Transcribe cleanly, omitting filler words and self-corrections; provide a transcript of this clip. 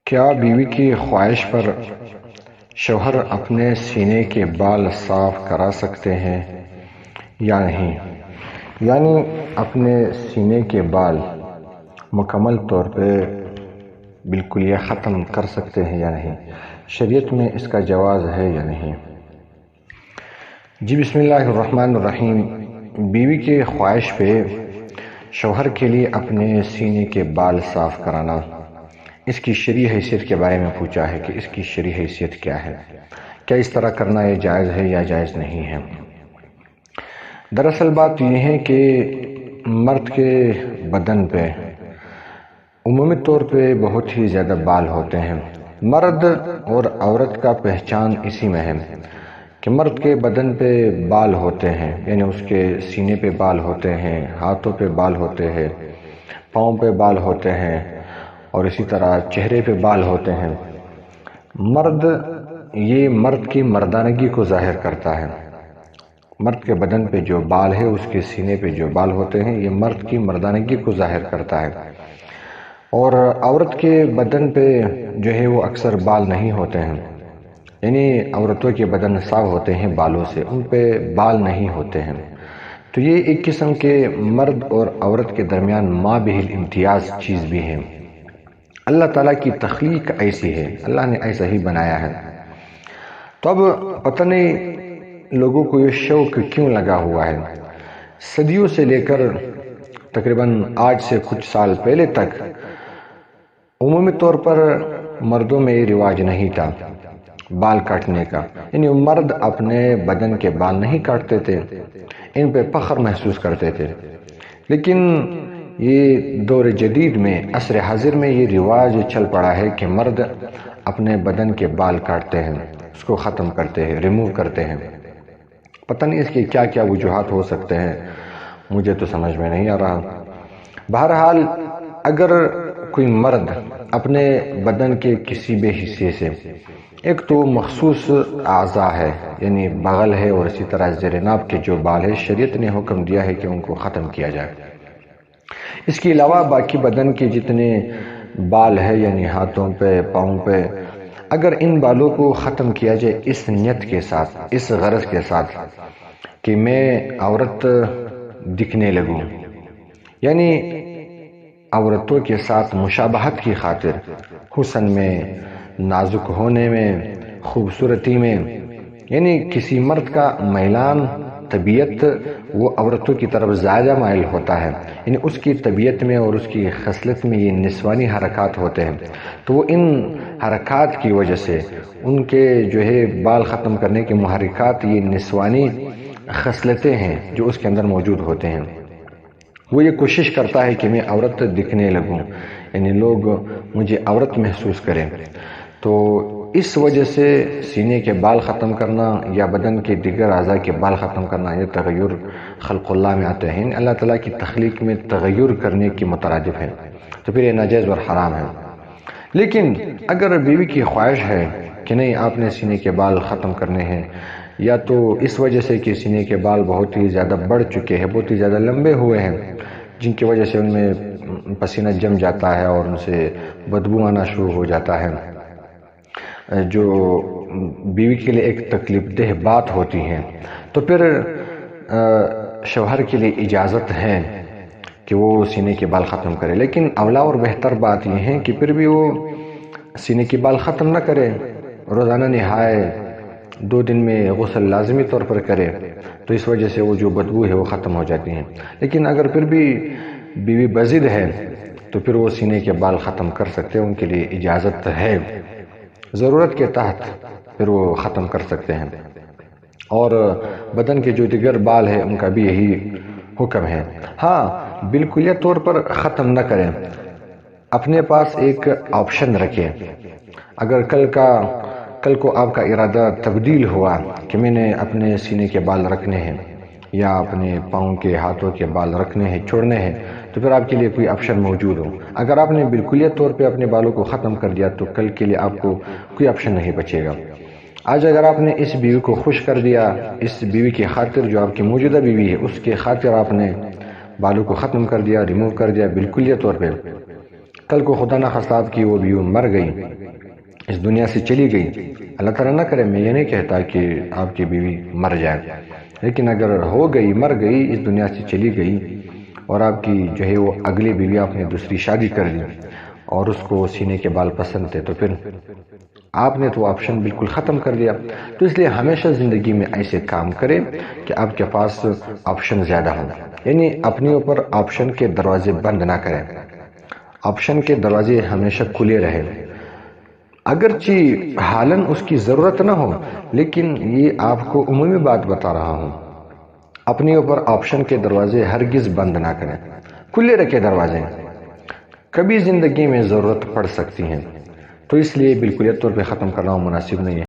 کیا بیوی کی خواہش پر شوہر اپنے سینے کے بال صاف کرا سکتے ہیں یا نہیں؟ یعنی اپنے سینے کے بال مکمل طور پہ بالکل یہ ختم کر سکتے ہیں یا نہیں؟ شریعت میں اس کا جواز ہے یا نہیں؟ جی بسم اللہ الرحمن الرحیم۔ بیوی کی خواہش پہ شوہر کے لیے اپنے سینے کے بال صاف کرانا، اس کی شرعی حیثیت کے بارے میں پوچھا ہے کہ اس کی شرعی حیثیت کیا ہے، کیا اس طرح کرنا یہ جائز ہے یا جائز نہیں ہے؟ دراصل بات یہ ہے کہ مرد کے بدن پہ عمومی طور پہ بہت ہی زیادہ بال ہوتے ہیں۔ مرد اور عورت کا پہچان اسی میں ہے کہ مرد کے بدن پہ بال ہوتے ہیں، یعنی اس کے سینے پہ بال ہوتے ہیں، ہاتھوں پہ بال ہوتے ہیں، پاؤں پہ بال ہوتے ہیں اور اسی طرح چہرے پہ بال ہوتے ہیں۔ یہ مرد کی مردانگی کو ظاہر کرتا ہے۔ مرد کے بدن پہ جو بال ہے، اس کے سینے پہ جو بال ہوتے ہیں، یہ مرد کی مردانگی کو ظاہر کرتا ہے۔ اور عورت کے بدن پہ جو ہے وہ اکثر بال نہیں ہوتے ہیں، یعنی عورتوں کے بدن صاف ہوتے ہیں بالوں سے، ان پہ بال نہیں ہوتے ہیں۔ تو یہ ایک قسم کے مرد اور عورت کے درمیان مابہ الامتیاز چیز بھی ہے۔ اللہ تعالیٰ کی تخلیق ایسی ہے، اللہ نے ایسا ہی بنایا ہے۔ تو اب پتہ نہیں لوگوں کو یہ شوق کیوں لگا ہوا ہے۔ صدیوں سے لے کر تقریباً آج سے کچھ سال پہلے تک عمومی طور پر مردوں میں یہ رواج نہیں تھا بال کاٹنے کا، یعنی مرد اپنے بدن کے بال نہیں کاٹتے تھے، ان پہ فخر محسوس کرتے تھے۔ لیکن یہ دور جدید میں، عصر حاضر میں یہ رواج چل پڑا ہے کہ مرد اپنے بدن کے بال کاٹتے ہیں، اس کو ختم کرتے ہیں، ریموو کرتے ہیں۔ پتہ نہیں اس کے کیا کیا وجوہات ہو سکتے ہیں، مجھے تو سمجھ میں نہیں آ رہا۔ بہرحال اگر کوئی مرد اپنے بدن کے کسی بھی حصے سے، ایک تو مخصوص اعضاء ہے یعنی بغل ہے اور اسی طرح زیر ناف کے جو بال ہے، شریعت نے حکم دیا ہے کہ ان کو ختم کیا جائے۔ اس کے علاوہ باقی بدن کے جتنے بال ہے، یعنی ہاتھوں پہ، پاؤں پہ، اگر ان بالوں کو ختم کیا جائے اس نیت کے ساتھ، اس غرض کے ساتھ کہ میں عورت دکھنے لگوں، یعنی عورتوں کے ساتھ مشابہت کی خاطر، حسن میں، نازک ہونے میں، خوبصورتی میں، یعنی کسی مرد کا میلان طبیعت وہ عورتوں کی طرف زیادہ مائل ہوتا ہے، یعنی اس کی طبیعت میں اور اس کی خصلت میں یہ نسوانی حرکات ہوتے ہیں، تو وہ ان حرکات کی وجہ سے ان کے جو ہے بال ختم کرنے کے محرکات یہ نسوانی خصلتیں ہیں جو اس کے اندر موجود ہوتے ہیں۔ وہ یہ کوشش کرتا ہے کہ میں عورت دکھنے لگوں، یعنی لوگ مجھے عورت محسوس کریں۔ تو اس وجہ سے سینے کے بال ختم کرنا یا بدن کے دیگر اعضاء کے بال ختم کرنا، یہ تغیر خلق اللہ میں آتے ہیں، اللہ تعالیٰ کی تخلیق میں تغیر کرنے کی مترادف ہے، تو پھر یہ ناجائز اور حرام ہے۔ لیکن اگر بیوی کی خواہش ہے کہ نہیں آپ نے سینے کے بال ختم کرنے ہیں، یا تو اس وجہ سے کہ سینے کے بال بہت ہی زیادہ بڑھ چکے ہیں، بہت ہی زیادہ لمبے ہوئے ہیں، جن کی وجہ سے ان میں پسینہ جم جاتا ہے اور ان سے بدبو آنا شروع ہو جاتا ہے، جو بیوی کے لیے ایک تکلیف دہ بات ہوتی ہے، تو پھر شوہر کے لیے اجازت ہے کہ وہ سینے کے بال ختم کرے۔ لیکن اولا اور بہتر بات یہ ہے کہ پھر بھی وہ سینے کے بال ختم نہ کرے، روزانہ نہائے، 2 دن میں غسل لازمی طور پر کرے، تو اس وجہ سے وہ جو بدبو ہے وہ ختم ہو جاتی ہے۔ لیکن اگر پھر بھی بیوی بضد ہے تو پھر وہ سینے کے بال ختم کر سکتے ہیں، ان کے لیے اجازت ہے، ضرورت کے تحت پھر وہ ختم کر سکتے ہیں۔ اور بدن کے جو دیگر بال ہیں ان کا بھی یہی حکم ہے۔ ہاں، بالکلیہ طور پر ختم نہ کریں، اپنے پاس ایک آپشن رکھیں۔ اگر کل کو آپ کا ارادہ تبدیل ہوا کہ میں نے اپنے سینے کے بال رکھنے ہیں یا اپنے پاؤں کے، ہاتھوں کے بال رکھنے ہیں، چھوڑنے ہیں، تو پھر آپ کے لیے کوئی آپشن موجود ہو۔ اگر آپ نے بالکلیہ طور پہ اپنے بالوں کو ختم کر دیا تو کل کے لیے آپ کو کوئی آپشن نہیں بچے گا۔ آج اگر آپ نے اس بیوی کو خوش کر دیا، اس بیوی کی خاطر جو آپ کی موجودہ بیوی ہے اس کے خاطر آپ نے بالوں کو ختم کر دیا، ریموو کر دیا بالکلیہ طور پہ، کل کو خدا نہ خواستہ آپ کی وہ بیوی مر گئی، اس دنیا سے چلی گئی، اللہ تعالیٰ نہ کرے، میں یہ نہیں کہتا کہ آپ کی بیوی مر جائے، لیکن اگر ہو گئی، مر گئی، اس دنیا سے چلی گئی اور آپ کی جو ہے وہ اگلی بیوی آپ نے دوسری شادی کر لی اور اس کو سینے کے بال پسند تھے، تو پھر آپ نے تو آپشن بالکل ختم کر دیا۔ تو اس لیے ہمیشہ زندگی میں ایسے کام کریں کہ آپ کے پاس آپشن زیادہ ہوں، یعنی اپنے اوپر آپشن کے دروازے بند نہ کریں، آپشن کے دروازے ہمیشہ کھلے رہیں، اگرچہ حالاً اس کی ضرورت نہ ہو، لیکن یہ آپ کو عمومی بات بتا رہا ہوں، اپنے اوپر آپشن کے دروازے ہرگز بند نہ کریں، کھلے رکھے دروازے، کبھی زندگی میں ضرورت پڑ سکتی ہے، تو اس لیے بالکلیت طور پہ ختم کرنا مناسب نہیں ہے۔